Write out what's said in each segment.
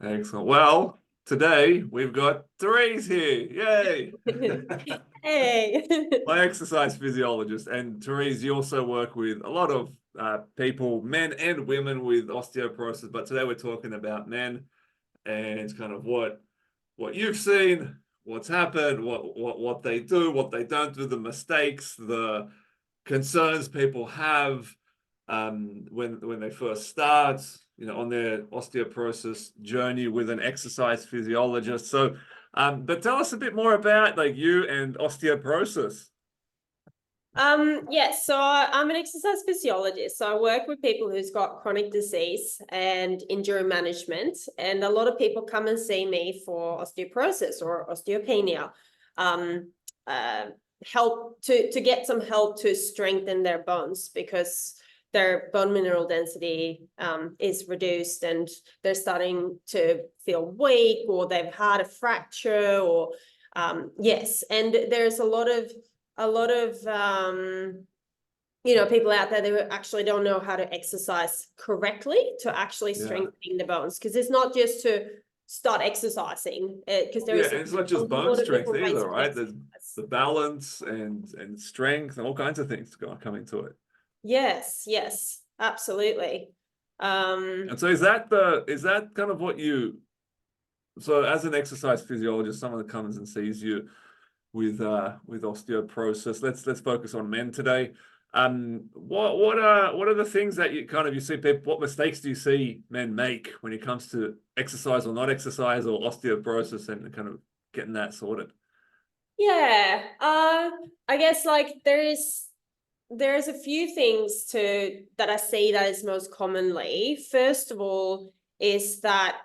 Excellent. Well, today we've got Therese here. Yay! Hey. My exercise physiologist. And Therese, you also work with a lot of people, men and women with osteoporosis. But today we're talking about men and kind of what you've seen, what's happened, what they do, what they don't do, the mistakes, the concerns people have when they first start, on their osteoporosis journey with an exercise physiologist. So, but tell us a bit more about like you and osteoporosis. So I'm an exercise physiologist. So I work with people who's got chronic disease and injury management. And a lot of people come and see me for osteoporosis or osteopenia. Help to get some help to strengthen their bones because their bone mineral density is reduced and they're starting to feel weak or they've had a fracture or yes. And there's a lot of people out there that actually don't know how to exercise correctly to actually strengthening the bones, because it's not just to start exercising, because there is it's not just bone strength either, right? There's the balance and strength and all kinds of things come into it. Yes, absolutely. And so is that kind of what so as an exercise physiologist, someone that comes and sees you with osteoporosis, let's focus on men today. What are the things that you see people, what mistakes do you see men make when it comes to exercise or not exercise or osteoporosis and kind of getting that sorted? I guess like there's a few things that I see that is most commonly. First of all, is that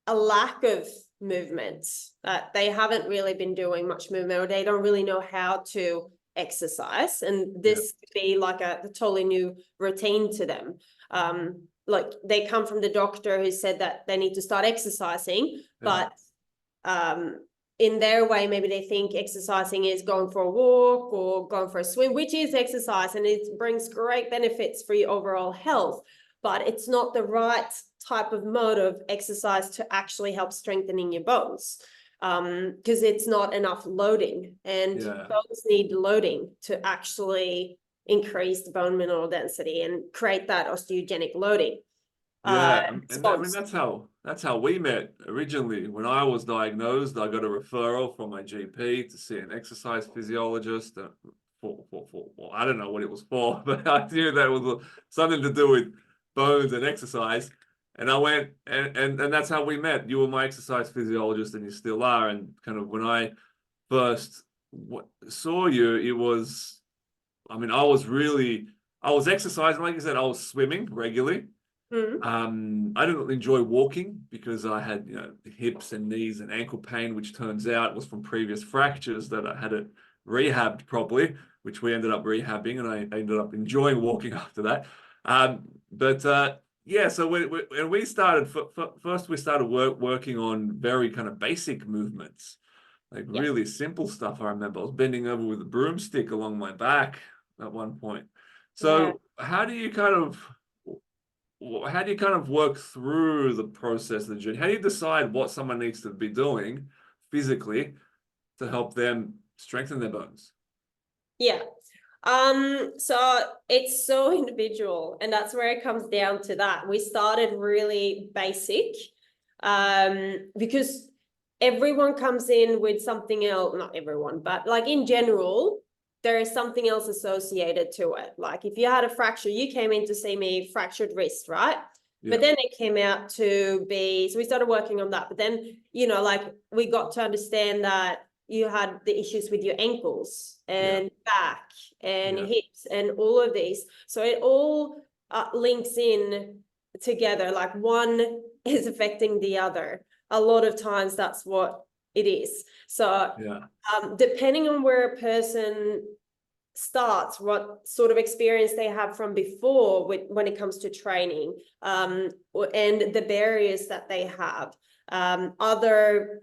a lack of movement, that they haven't really been doing much movement or they don't really know how to exercise, and this could be like a totally new routine to them. Like they come from the doctor who said that they need to start exercising, but in their way, maybe they think exercising is going for a walk or going for a swim, which is exercise and it brings great benefits for your overall health, but it's not the right type of mode of exercise to actually help strengthening your bones, because it's not enough loading, and bones need loading to actually increase the bone mineral density and create that osteogenic loading. And I mean that's how we met originally. When I was diagnosed, I got a referral from my GP to see an exercise physiologist for well, I don't know what it was for, but I knew that it was something to do with bones and exercise. And I went and that's how we met. You were my exercise physiologist and you still are. And kind of when I first saw you, it was, I mean, I was exercising, like you said, I was swimming regularly. I didn't enjoy walking because I had, hips and knees and ankle pain, which turns out was from previous fractures that I hadn't rehabbed properly, which we ended up rehabbing, and I ended up enjoying walking after that. So when we started, first we started working on very kind of basic movements, like really simple stuff. I remember I was bending over with a broomstick along my back at one point. So how do you kind of work through the process of the journey? How do you decide what someone needs to be doing physically to help them strengthen their bones? So it's so individual, and that's where it comes down to that. We started really basic, because everyone comes in with something else, not everyone, but like in general, there is something else associated to it. Like if you had a fracture, you came in to see me, fractured wrist, right? But then it came out to be, so we started working on that. But then, like we got to understand that you had the issues with your ankles and back and hips and all of these. So it all links in together, like one is affecting the other. A lot of times that's what it is. So depending on where a person starts, what sort of experience they have from before when it comes to training, and the barriers that they have, other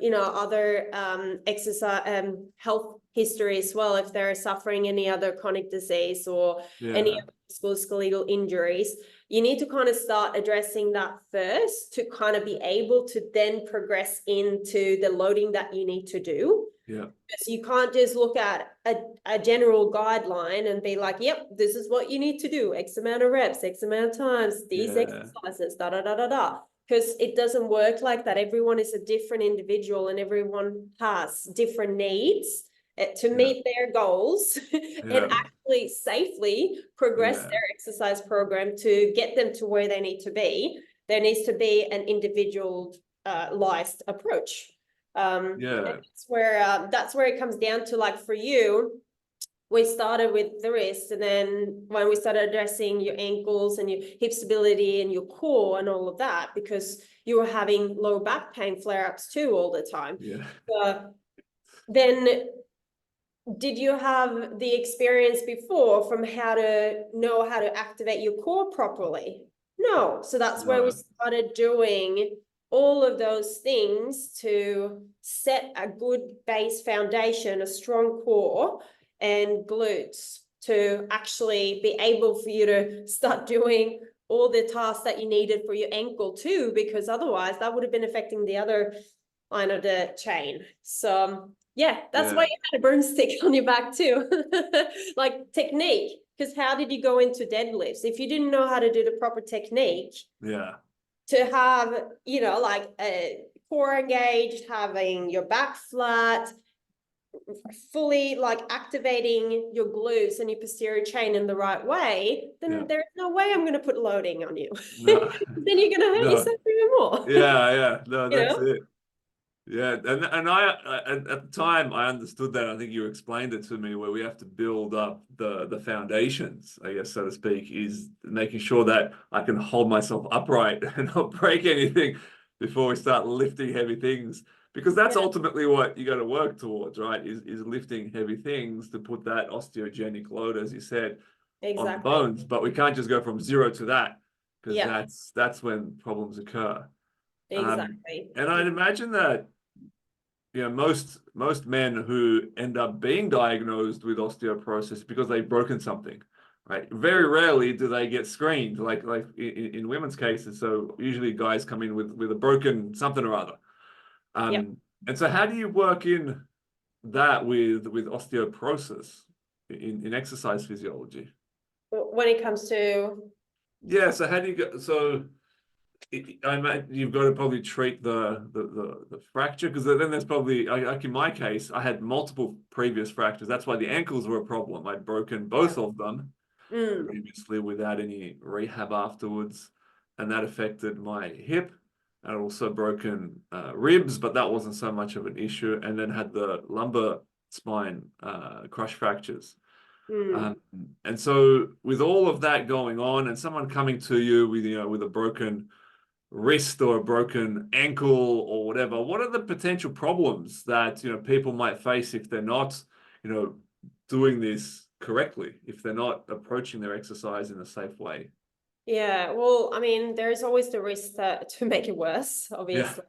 exercise, health history as well, if they're suffering any other chronic disease or any musculoskeletal injuries. you need to kind of start addressing that first to kind of be able to then progress into the loading that you need to do. Yeah. So you can't just look at a general guideline and be like, yep, this is what you need to do. X amount of reps, X amount of times, these exercises, da, da, da, da, da. Because it doesn't work like that. Everyone is a different individual and everyone has different needs to meet their goals and actually safely progress their exercise program to get them to where they need to be. There needs to be an individualized approach. That's where it comes down to, like, for you, we started with the wrist, and then when we started addressing your ankles and your hip stability and your core and all of that, because you were having low back pain flare-ups too all the time. Then did you have the experience before from how to know how to activate your core properly? No. So that's where we started doing all of those things to set a good base foundation, a strong core and glutes to actually be able for you to start doing all the tasks that you needed for your ankle too, because otherwise that would have been affecting the other line of the chain. So yeah, that's why you had a broomstick on your back too. Like technique, because how did you go into deadlifts? If you didn't know how to do the proper technique, to have, you know, like a core engaged, having your back flat, fully like activating your glutes and your posterior chain in the right way, then there's no way I'm going to put loading on you. Then you're going to hurt yourself even more. No, that's it. And I at the time I understood that. I think you explained it to me, where we have to build up the foundations, I guess, so to speak, is making sure that I can hold myself upright and not break anything before we start lifting heavy things, because that's ultimately what you got to work towards, right? Is lifting heavy things to put that osteogenic load, as you said, on the bones. But we can't just go from zero to that, because that's when problems occur. And I'd imagine that, you know, most men who end up being diagnosed with osteoporosis because they've broken something, right? Very rarely do they get screened, like in women's cases. So usually guys come in with a broken something or other. And so how do you work in that with osteoporosis in exercise physiology? When it comes to so how do you go? So I imagine you've got to probably treat the fracture, because then there's probably, like in my case, I had multiple previous fractures. That's why the ankles were a problem. I'd broken both of them previously without any rehab afterwards, and that affected my hip. And also broken ribs, but that wasn't so much of an issue. And then had the lumbar spine crush fractures. And so with all of that going on, and someone coming to you with, you know, with a broken wrist or a broken ankle or whatever, what are the potential problems that, you know, people might face if they're not, you know, doing this correctly, if they're not approaching their exercise in a safe way? Yeah, well, I mean, there's always the risk to make it worse, obviously.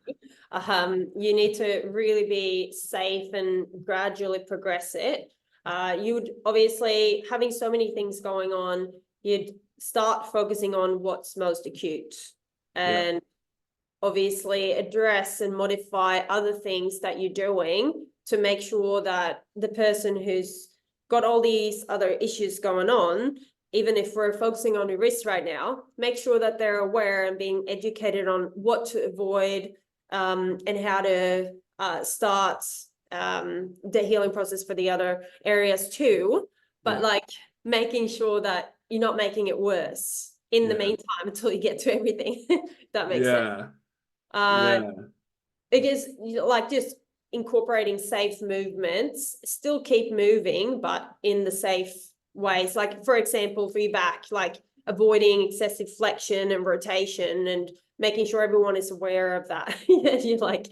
You need to really be safe and gradually progress it. You would obviously, having so many things going on, you'd start focusing on what's most acute and obviously address and modify other things that you're doing to make sure that the person who's got all these other issues going on, even if we're focusing on your wrist right now, make sure that they're aware and being educated on what to avoid and how to start the healing process for the other areas too. But like making sure that you're not making it worse in the meantime until you get to everything. That makes sense. Because like just incorporating safe movements, still keep moving, but in the safe ways. Like, for example, for your back, like avoiding excessive flexion and rotation and making sure everyone is aware of that. You're like,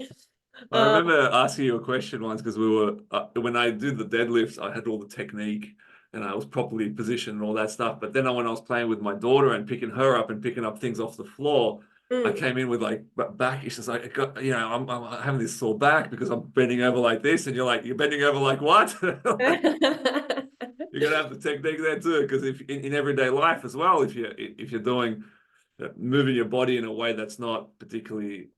I remember asking you a question once, because we were, when I did the deadlifts, I had all the technique and I was properly positioned and all that stuff. But then when I was playing with my daughter and picking her up and picking up things off the floor, I came in with like back issues. Like, you know, I'm having this sore back because I'm bending over like this. And you're like, you're bending over like what? Like, you're gonna have the technique there too, because if in everyday life as well, if you're doing moving your body in a way that's not particularly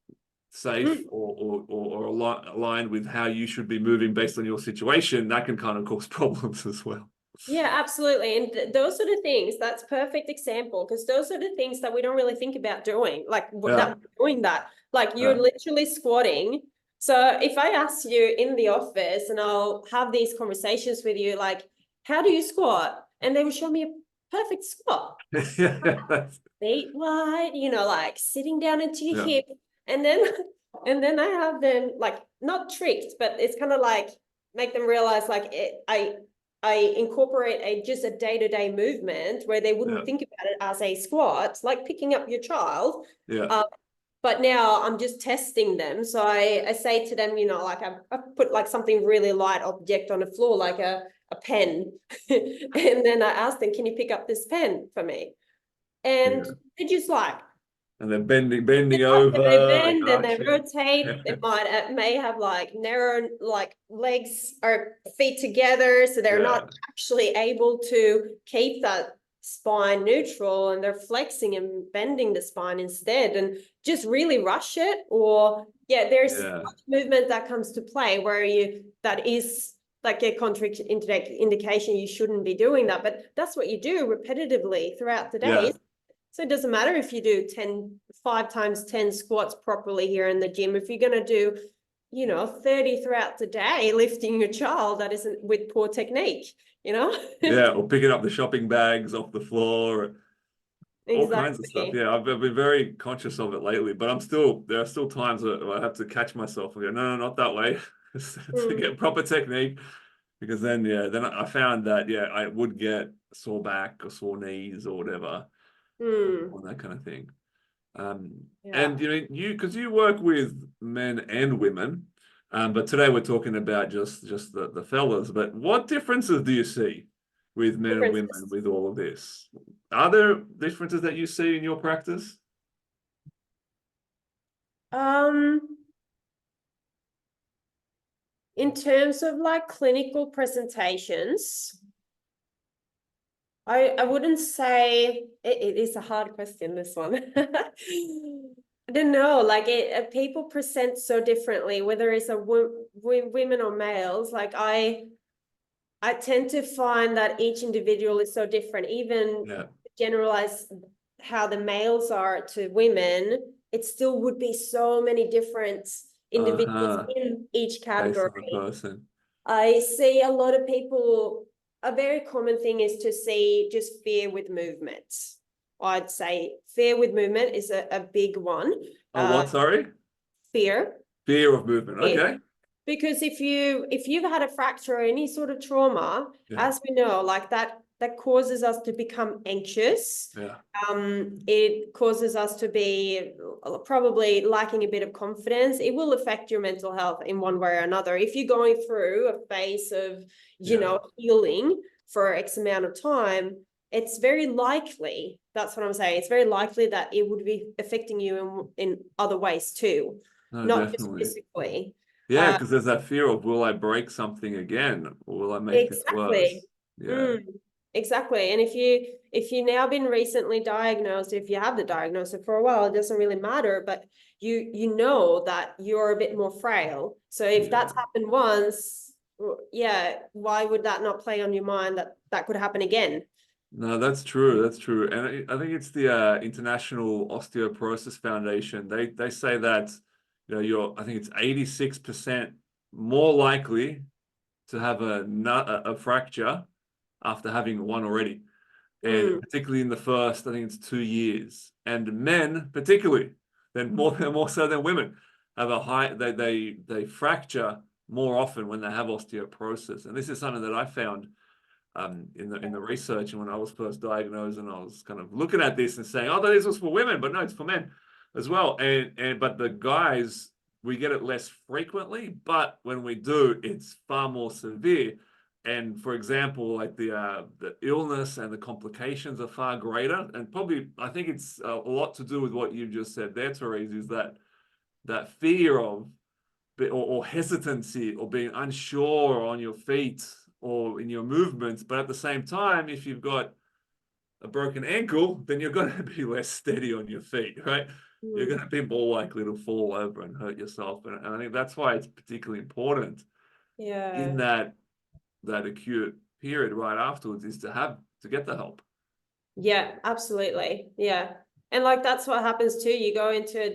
safe or aligned with how you should be moving based on your situation, that can kind of cause problems as well. Yeah, absolutely. And those sort of things, that's perfect example, because those are the things that we don't really think about doing, like that doing that. Like you're literally squatting. So if I ask you in the office and I'll have these conversations with you, like, how do you squat? And they will show me a perfect squat. Feet wide, like sitting down into your hip. And then I have them like not tricked, but it's kind of like make them realize like I incorporate just a day-to-day movement where they wouldn't think about it as a squat, like picking up your child. But now I'm just testing them. So I say to them, like I put like something really light object on the floor, like a pen. And then I ask them, can you pick up this pen for me? And they just like, and they're bending over, they bend and they rotate. They may have like narrow like legs or feet together, so they're not actually able to keep that spine neutral, and they're flexing and bending the spine instead, and just really rush it. Or there's movement that comes to play where that is like a indication you shouldn't be doing that, but that's what you do repetitively throughout the day. So it doesn't matter if you do 5 times 10 squats properly here in the gym. If you're going to do, 30 throughout the day, lifting your child, that isn't with poor technique, or picking up the shopping bags off the floor, all kinds of stuff. I've been very conscious of it lately, but there are still times where I have to catch myself and go, no, not that way, to get proper technique. Because then I found that I would get sore back or sore knees or whatever. On that kind of thing. And because you work with men and women, but today we're talking about just the fellas. But what differences do you see with men and women with all of this? Are there differences that you see in your practice? In terms of like clinical presentations, I wouldn't say it is a hard question, this one. I don't know, like people present so differently, whether it's women or males. Like I tend to find that each individual is so different. Even generalize how the males are to women, it still would be so many different individuals in each category. I see a lot of people. A very common thing is to see just fear with movement. I'd say fear with movement is a big one. What, sorry? Fear. Fear of movement, okay. Because if you've had a fracture or any sort of trauma, as we know, like that causes us to become anxious. It causes us to be probably lacking a bit of confidence. It will affect your mental health in one way or another. If you're going through a phase of, healing for X amount of time, it's very likely, that's what I'm saying, it's very likely that it would be affecting you in other ways too, not definitely. Just physically. Yeah, because there's that fear of, will I break something again? Or will I make this worse? Exactly. And if you now been recently diagnosed, if you have the diagnosis for a while, it doesn't really matter, but you know that you're a bit more frail. So if that's happened once, why would that not play on your mind that could happen again? No, that's true. That's true. And I think it's the International Osteoporosis Foundation. They say that I think it's 86% more likely to have a fracture after having one already, and particularly in the first, I think it's 2 years. And men, particularly, then more so than women, have a high. They fracture more often when they have osteoporosis, and this is something that I found in the research, and when I was first diagnosed, and I was kind of looking at this and saying, "Oh, this was for women," but no, it's for men as well. But the guys, we get it less frequently, but when we do, it's far more severe. And for example, like the illness and the complications are far greater. And probably, I think it's a lot to do with what you just said there, Therese, is that fear of or hesitancy or being unsure on your feet or in your movements. But at the same time, if you've got a broken ankle, then you're going to be less steady on your feet, right? You're going to be more likely to fall over and hurt yourself. And I think that's why it's particularly important in that acute period right afterwards is to get the help. Yeah, absolutely. Yeah. And like that's what happens too. You go into a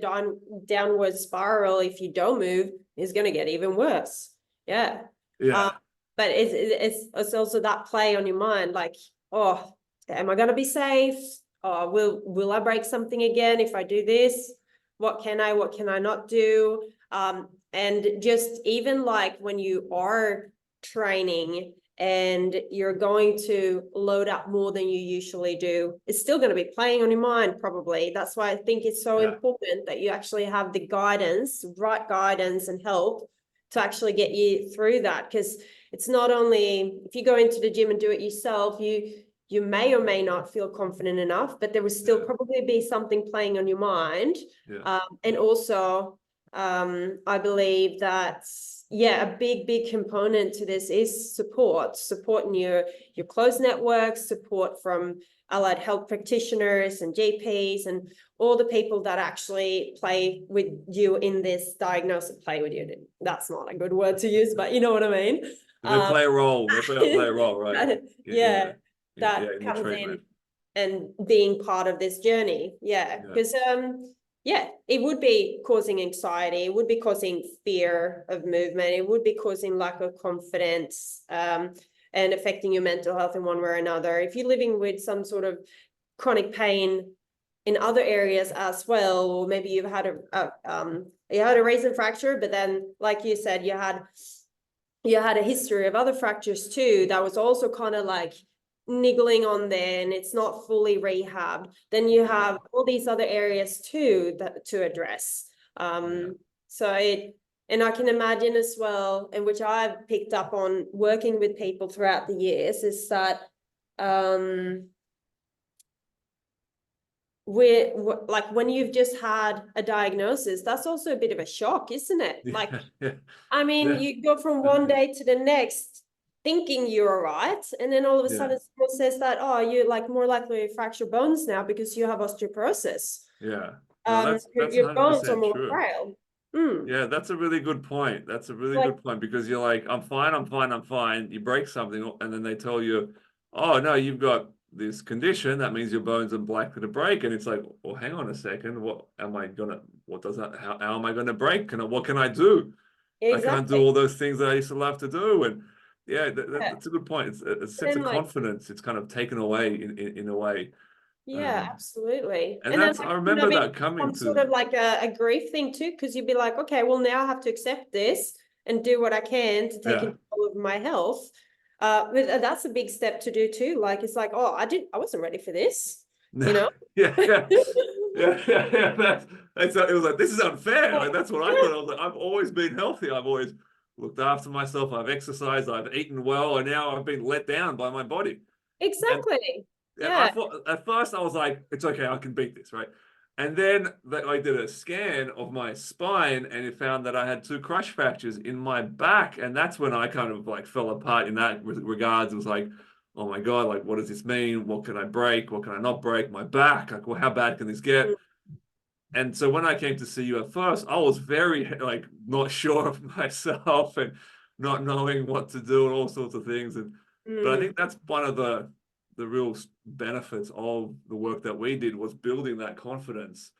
downward spiral. If you don't move, it's going to get even worse. Yeah. Yeah. But it's also that play on your mind, like, oh, am I going to be safe? Oh, will I break something again if I do this? What can I not do? And just even like when you are training and you're going to load up more than you usually do, it's still going to be playing on your mind, probably. That's why I think it's so important that you actually have the right guidance and help to actually get you through that. Because it's not only if you go into the gym and do it yourself, you may or may not feel confident enough, but there will still probably be something playing on your mind. And also, I believe that a big component to this is support in your close networks, support from allied health practitioners and GPs and all the people that actually play with you in this diagnosis. Play with you, that's not a good word to use, but you know what I mean. They play a role. They play a role, right? That in comes in and being part of this journey. Because it would be causing anxiety, it would be causing fear of movement, it would be causing lack of confidence, and affecting your mental health in one way or another. If you're living with some sort of chronic pain in other areas as well, or maybe you've had a recent fracture, but then, like you said, you had a history of other fractures too that was also kind of like niggling on there and it's not fully rehabbed, then you have all these other areas too to address. And I can imagine as well, and which I've picked up on working with people throughout the years, is that like when you've just had a diagnosis, that's also a bit of a shock, isn't it? Like, I mean, you go from one day to the next thinking you're all right, and then all of a sudden someone says that, oh, you're like more likely to fracture bones now because you have osteoporosis. No, that's your bones are 100% more true. frail. Yeah, that's a really good point. That's a really good point, because you're like, I'm fine. You break something and then they tell you, oh no, you've got this condition. That means your bones are likely to break. And it's like, well, hang on a second. What am I how am I gonna break? What can I do? I can't do all those things that I used to love to do. And that's a good point. It's a sense of confidence. It's kind of taken away in a way. Yeah, absolutely. And that's, I remember that coming to sort of like a grief thing too, because you'd be like, okay, well now I have to accept this and do what I can to take control of my health. But that's a big step to do too. Like, it's like, oh, I wasn't ready for this, you know? Yeah. It was like, this is unfair. Like, that's what I thought. I was like, I've always been healthy. I've always looked after myself. I've exercised. I've eaten well, and now I've been let down by my body. Exactly. And I thought, at first I was like, it's okay, I can beat this, right? And then I did a scan of my spine, and it found that I had 2 crush fractures in my back, and that's when I kind of like fell apart in that regards. It was like, oh my God, like, what does this mean? What can I break? What can I not break? My back, like, well, how bad can this get? And so when I came to see you at first, I was very like not sure of myself and not knowing what to do and all sorts of things. But I think that's one of the real benefits of the work that we did, was building that confidence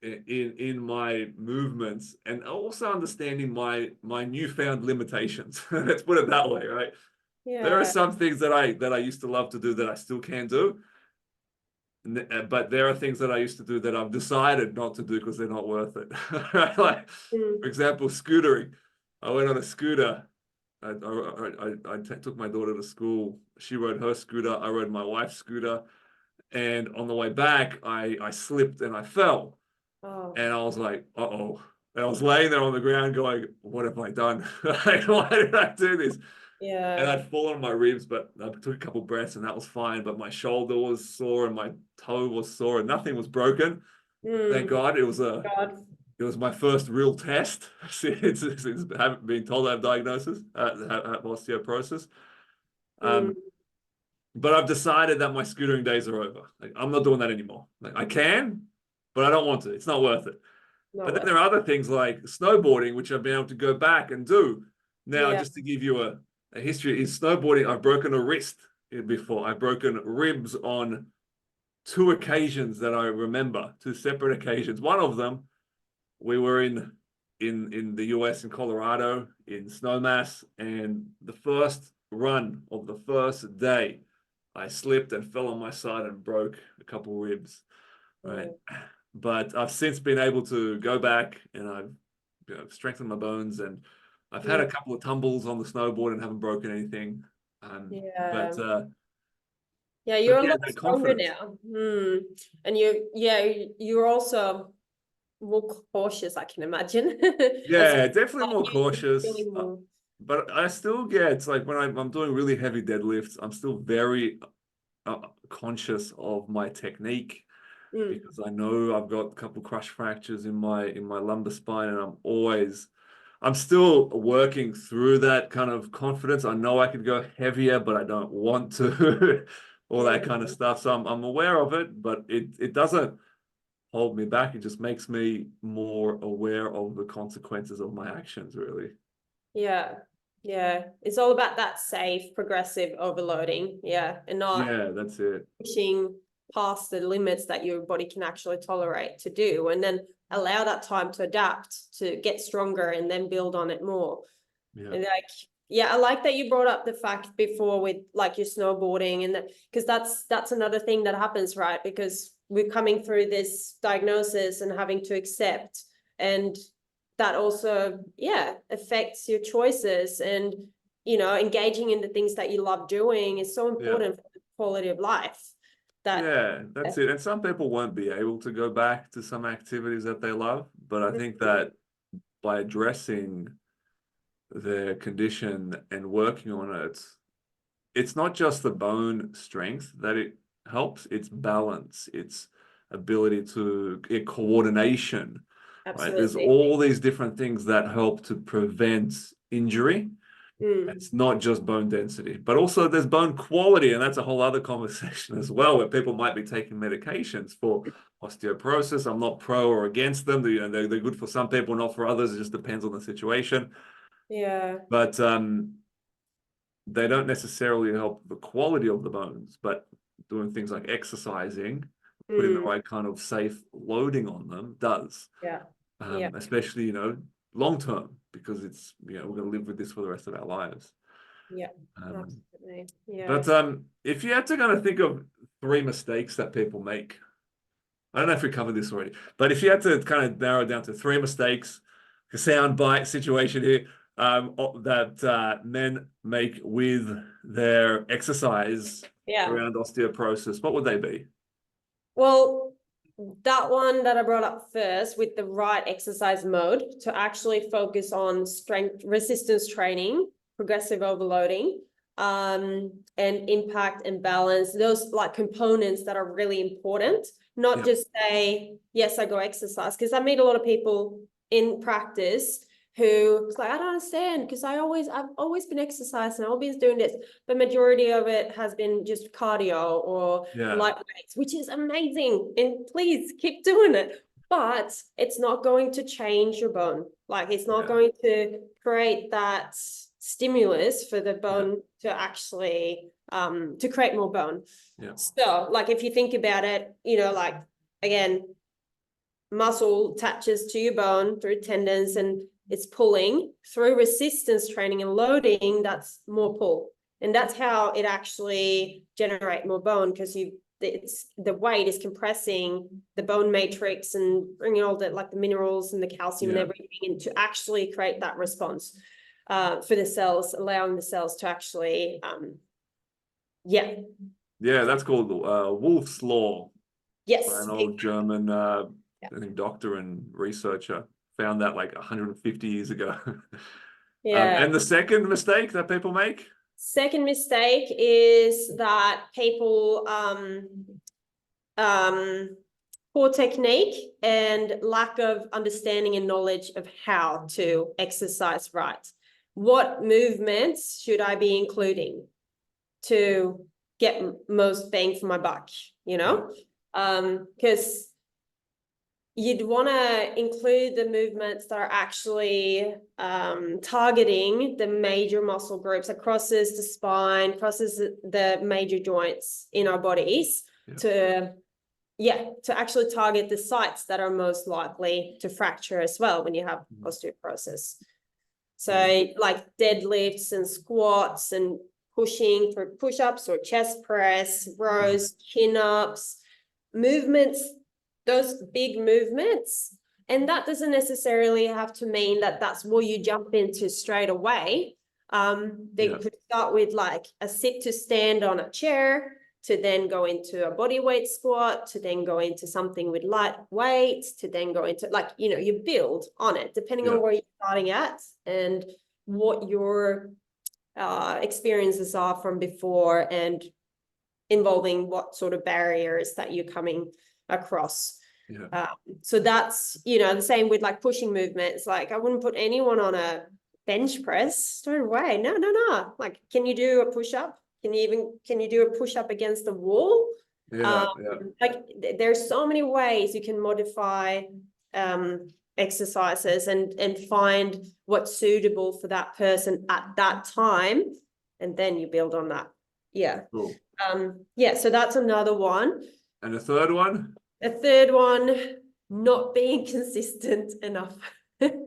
in my movements, and also understanding my newfound limitations. Let's put it that way, right? There are some things that I used to love to do that I still can do, but there are things that I used to do that I've decided not to do because they're not worth it. Like, for example, scootering. I went on a scooter. I took my daughter to school. She rode her scooter. I rode my wife's scooter. And on the way back, I slipped and I fell. And I was like, uh-oh. And I was laying there on the ground going, what have I done? Like, why did I do this? And I'd fallen on my ribs, but I took a couple breaths and that was fine. But my shoulder was sore and my toe was sore and nothing was broken. Thank God. It was my first real test since having been told I have diagnosis, have osteoporosis. but I've decided that my scootering days are over. Like, I'm not doing that anymore. Like, I can, but I don't want to. It's not worth it. Not But then worth. there are other things like snowboarding, which I've been able to go back and do. Now, Yeah. just to give you a history, in snowboarding, I've broken a wrist before. I've broken ribs on two occasions that I remember, two separate occasions. One of them, we were in the US in Colorado in Snowmass, and the first run of the first day, I slipped and fell on my side and broke a couple ribs, right? But I've since been able to go back and I've strengthened my bones, and I've had a couple of tumbles on the snowboard and haven't broken anything. Yeah. But Yeah, you're a yeah, lot that stronger confidence. now. And you're also more cautious, I can imagine. As Yeah, definitely more you're cautious. feeling more. But I still get like when I'm doing really heavy deadlifts, I'm still very conscious of my technique because I know I've got a couple crush fractures in my lumbar spine, and I'm still working through that kind of confidence. I know I could go heavier, but I don't want to, all Yeah. that kind of stuff. So I'm aware of it, but it doesn't hold me back. It just makes me more aware of the consequences of my actions, really. Yeah. Yeah. It's all about that safe, progressive overloading. Yeah. And not Yeah, that's it. pushing past the limits that your body can actually tolerate to do, and then allow that time to adapt, to get stronger, and then build on it more. Yeah. And like, yeah, I like that you brought up the fact before with like your snowboarding, and that, because that's another thing that happens, right? Because we're coming through this diagnosis and having to accept, and that also, yeah, affects your choices, and engaging in the things that you love doing is so Yeah. important for the quality of life. That Yeah, that's it. And some people won't be able to go back to some activities that they love, but I think that by addressing their condition and working on it, it's not just the bone strength that it helps, it's balance, it's ability to coordination, right? There's absolutely. all these different things that help to prevent injury. It's not just bone density, but also there's bone quality, and that's a whole other conversation as well, where people might be taking medications for osteoporosis. I'm not pro or against them. They're good for some people, not for others. It just depends on the situation. Yeah. But they don't necessarily help the quality of the bones, but doing things like exercising, putting the right kind of safe loading on them does. Yeah. Yeah. Especially, long term, because it's, we're going to live with this for the rest of our lives. Yeah. Um, Absolutely. Yeah. but if you had to kind of think of three mistakes that people make, I don't know if we covered this already, but if you had to kind of narrow it down to three mistakes, a sound bite situation here, that men make with their exercise Yeah. around osteoporosis, what would they be? Well, that one that I brought up first, with the right exercise mode, to actually focus on strength resistance training, progressive overloading, and impact and balance, those like components that are really important, not Yeah. just say, yes, I go exercise. Because I meet a lot of people in practice who it's like, I don't understand, because I've always been exercising, I've always doing this, but majority of it has been just cardio or Yeah. light weights, which is amazing, and please keep doing it. But it's not going to change your bone. Like, it's not going to create that stimulus for the bone to actually to create more bone. Yeah. So, like, if you think about it, like, again, muscle attaches to your bone through tendons, and it's pulling through resistance training and loading. That's more pull, and that's how it actually generate more bone, because the weight is compressing the bone matrix and bringing all the, like, the minerals and the calcium and everything in to actually create that response for the cells, allowing the cells to actually That's called Wolf's Law. yes, By an old German, I think, doctor and researcher, found that like 150 years ago. And the second mistake that people make? Second mistake is that people poor technique and lack of understanding and knowledge of how to exercise right. What movements should I be including to get most bang for my buck, you know? Because you'd want to include the movements that are actually targeting the major muscle groups that crosses the spine, crosses the major joints in our bodies to actually target the sites that are most likely to fracture as well when you have osteoporosis. So like deadlifts and squats and pushing for push-ups or chest press, rows, chin-ups, movements, those big movements. And that doesn't necessarily have to mean that that's what you jump into straight away. They could start with like a sit to stand on a chair, to then go into a body weight squat, to then go into something with light weights, to then go into like, you know, you build on it depending on where you're starting at and what your experiences are from before and involving what sort of barriers that you're coming across. So that's, you know, the same with like pushing movements. Like I wouldn't put anyone on a bench press straight away. No. Like, can you do a push-up? Can you do a push-up against the wall? Like there's so many ways you can modify exercises and find what's suitable for that person at that time, and then you build on that. Cool. So that's another one. And the third one? A third one, not being consistent enough. That's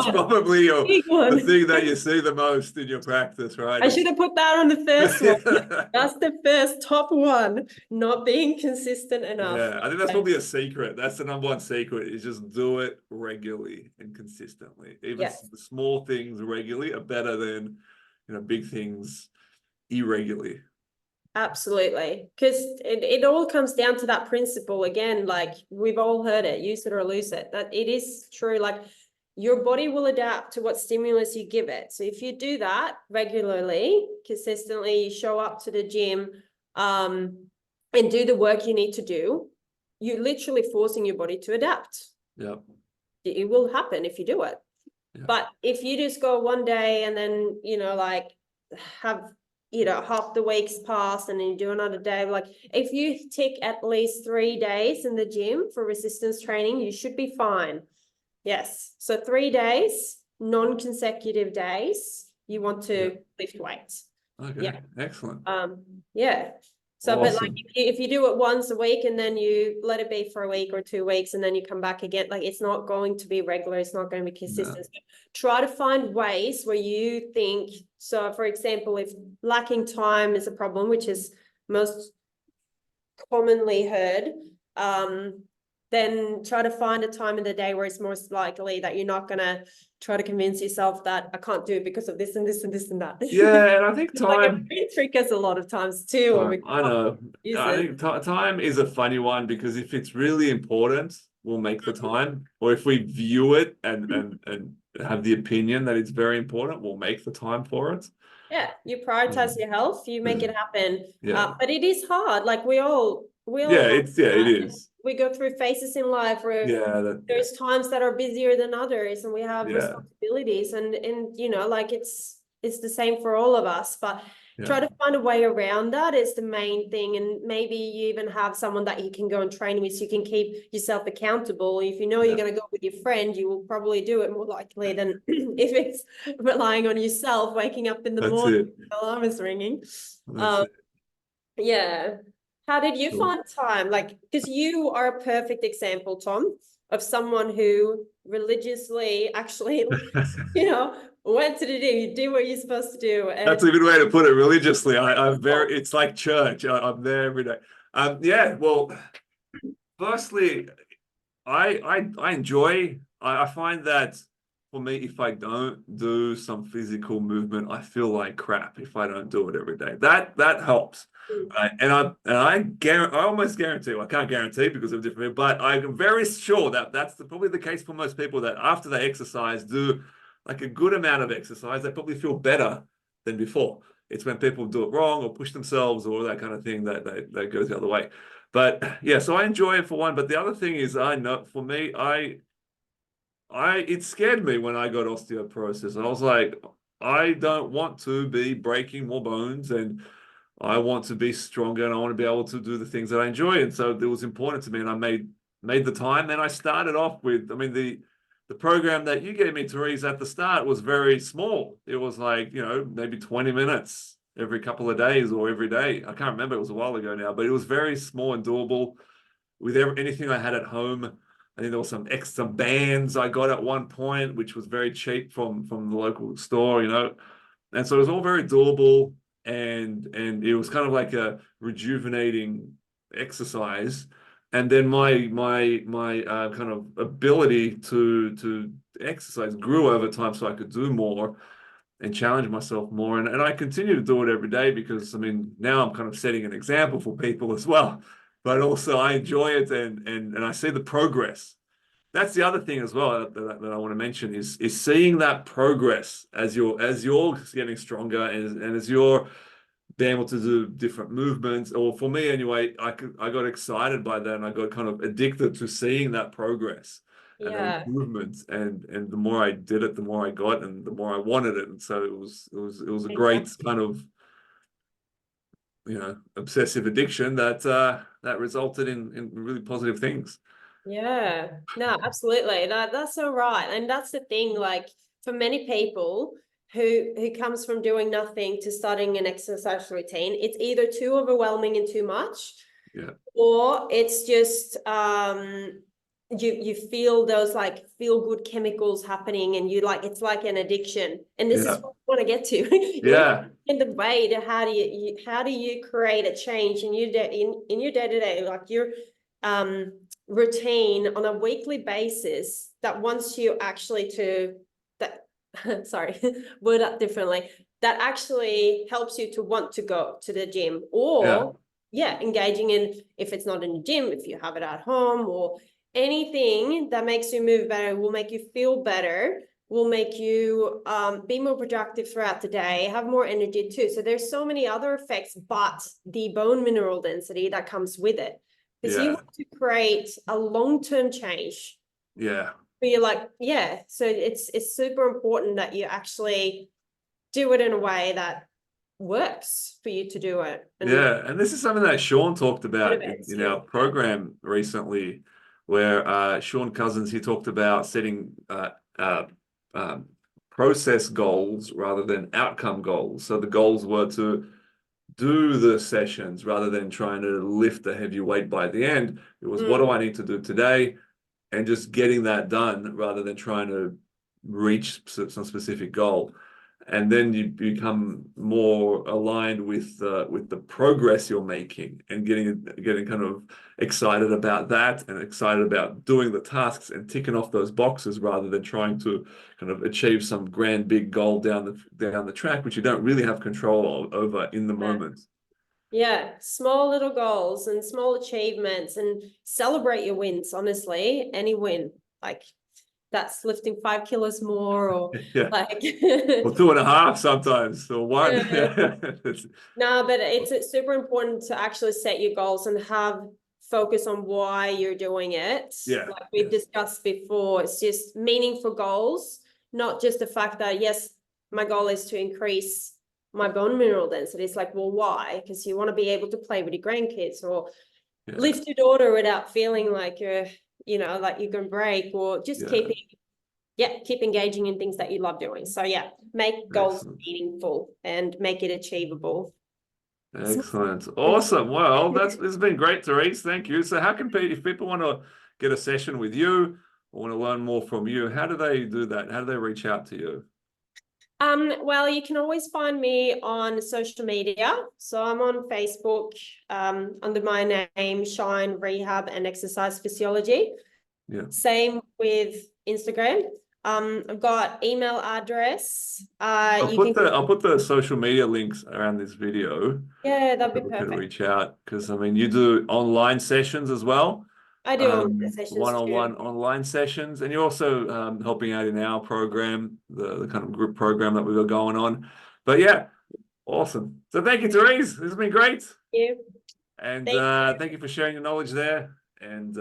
probably the thing that you see the most in your practice, right? I should have put that on the first one. That's the first top one, not being consistent enough. Yeah, I think that's probably a secret. That's the number one secret, is just do it regularly and consistently. Even the small things regularly are better than, you know, big things irregularly. Absolutely. Because it all comes down to that principle again, like we've all heard it, use it or lose it. That it is true. Like your body will adapt to what stimulus you give it. So if you do that regularly, consistently, you show up to the gym and do the work you need to do, you're literally forcing your body to adapt. It will happen if you do it. But if you just go one day and then, you know, like have, you know, half the week's passed and then you do another day, like if you tick at least 3 days in the gym for resistance training, you should be fine. Yes. So 3 days, non-consecutive days, you want to lift weights. Okay. Excellent. So, awesome. But like if you do it once a week and then you let it be for a week or 2 weeks and then you come back again, like it's not going to be regular. It's not going to be consistent. No. Try to find ways where you think, so for example, if lacking time is a problem, which is most commonly heard, then try to find a time in the day where it's most likely that you're not going to try to convince yourself that I can't do it because of this and this and this and that. Yeah, and I think time trick us a lot of times too. I know. I think time is a funny one, because if it's really important, we'll make the time. Or if we view it and have the opinion that it's very important, we'll make the time for it. Yeah, you prioritize your health, you make it happen. But it is hard. Like we all it is. We go through phases in life where there's times that are busier than others, and we have responsibilities, and you know, like it's the same for all of us. But try to find a way around that is the main thing. And maybe you even have someone that you can go and train with, so you can keep yourself accountable. If you know you're going to go with your friend, you will probably do it more likely than if it's relying on yourself, waking up in the morning, the alarm is ringing. How did you find time? Like, because you are a perfect example, Tom, of someone who religiously actually, you know, went to the gym. You do what you're supposed to do. And that's a good way to put it. Religiously, it's like church. I'm there every day. Well, firstly, I enjoy. I find that for me, if I don't do some physical movement, I feel like crap if I don't do it every day. That helps. Right. And I almost guarantee, well, I can't guarantee because of different, but I'm very sure that that's probably the case for most people, that after they exercise, do like a good amount of exercise, they probably feel better than before. It's when people do it wrong or push themselves or that kind of thing that goes the other way. But yeah, so I enjoy it for one. But the other thing is, I know for me, it scared me when I got osteoporosis. I was like, I don't want to be breaking more bones, and I want to be stronger, and I want to be able to do the things that I enjoy. And so it was important to me, and I made the time. And I started off with, I mean, the program that you gave me, Therese, at the start was very small. It was like, you know, maybe 20 minutes every couple of days or every day. I can't remember, it was a while ago now, but it was very small and doable with anything I had at home. I think there was some extra bands I got at one point, which was very cheap from the local store, you know. And so it was all very doable, and it was kind of like a rejuvenating exercise. And then my kind of ability to exercise grew over time, so I could do more and challenge myself more. And I continue to do it every day because, I mean, now I'm kind of setting an example for people as well. But also I enjoy it, and I see the progress. That's the other thing as well that I want to mention is seeing that progress as you're getting stronger, and as you're being able to do different movements. Or for me anyway, I got excited by that, and I got kind of addicted to seeing that progress and that Yeah. improvement. And the more I did it, the more I got, and the more I wanted it. And so it was a great kind of, you know, obsessive addiction that resulted in really positive things. Yeah, no, absolutely. That's so right. And that's the thing, like for many people who comes from doing nothing to starting an exercise routine, it's either too overwhelming and too much, Yeah. or it's just you feel those like feel good chemicals happening, and you like it's like an addiction. And this is Yeah. what I want to get to. Yeah. In the way to how do you create a change in your in your day-to-day, like your routine on a weekly basis that wants you actually to that sorry, word up differently, that actually helps you to want to go to the gym, Yeah. or yeah, engaging in, if it's not in the gym, if you have it at home, or anything that makes you move better, will make you feel better, will make you be more productive throughout the day, have more energy too. So there's so many other effects, but the bone mineral density that comes with it, because you Yeah. want to create a long-term change. Yeah. But you're like, yeah, so it's super important that you actually do it in a way that works for you to do it and Yeah, and this is something that Sean talked about motivates in you. our program recently, where Sean Cousins, he talked about setting um, process goals rather than outcome goals. So the goals were to do the sessions rather than trying to lift a heavy weight by the end. It was, what do I need to do today? And just getting that done rather than trying to reach some specific goal. And then you become more aligned with the progress you're making, and getting kind of excited about that, and excited about doing the tasks and ticking off those boxes, rather than trying to kind of achieve some grand big goal down the track, which you don't really have control over in the Yeah. moment. Yeah, small little goals and small achievements, and celebrate your wins. Honestly, any win, like that's lifting 5 kilos more, or Yeah. like Or 2.5 sometimes, or one. yeah. No, but it's super important to actually set your goals and have focus on why you're doing it. Yeah. Like we've discussed before, it's just meaningful goals, not just the fact that, yes, my goal is to increase my bone mineral density. It's like, well, why? Because you want to be able to play with your grandkids, or Yeah. lift your daughter without feeling like you're, like you can break, or just Yeah. keep engaging in things that you love doing. So yeah, make goals Excellent. meaningful and make it achievable. Excellent. Awesome. Well, it's been great, Therese. Thank you. So how can people, if people want to get a session with you or want to learn more from you, how do they do that? How do they reach out to you? Well, you can always find me on social media. So I'm on Facebook under my name, Shine Rehab and Exercise Physiology. Yeah. Same with Instagram. I've got email address. I'll put the social media links around this video. Yeah, that'd be People can perfect. reach out, because I mean you do online sessions as well, I do online sessions too. one-on-one online sessions, and you're also helping out in our program, the kind of group program that we've got going on. But yeah, awesome. So thank you, Therese. This has been great. Thank you. And Thank you. thank you for sharing your knowledge there. And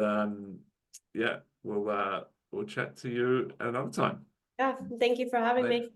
yeah, we'll chat to you at another time. Yeah, thank you for having Thanks. me.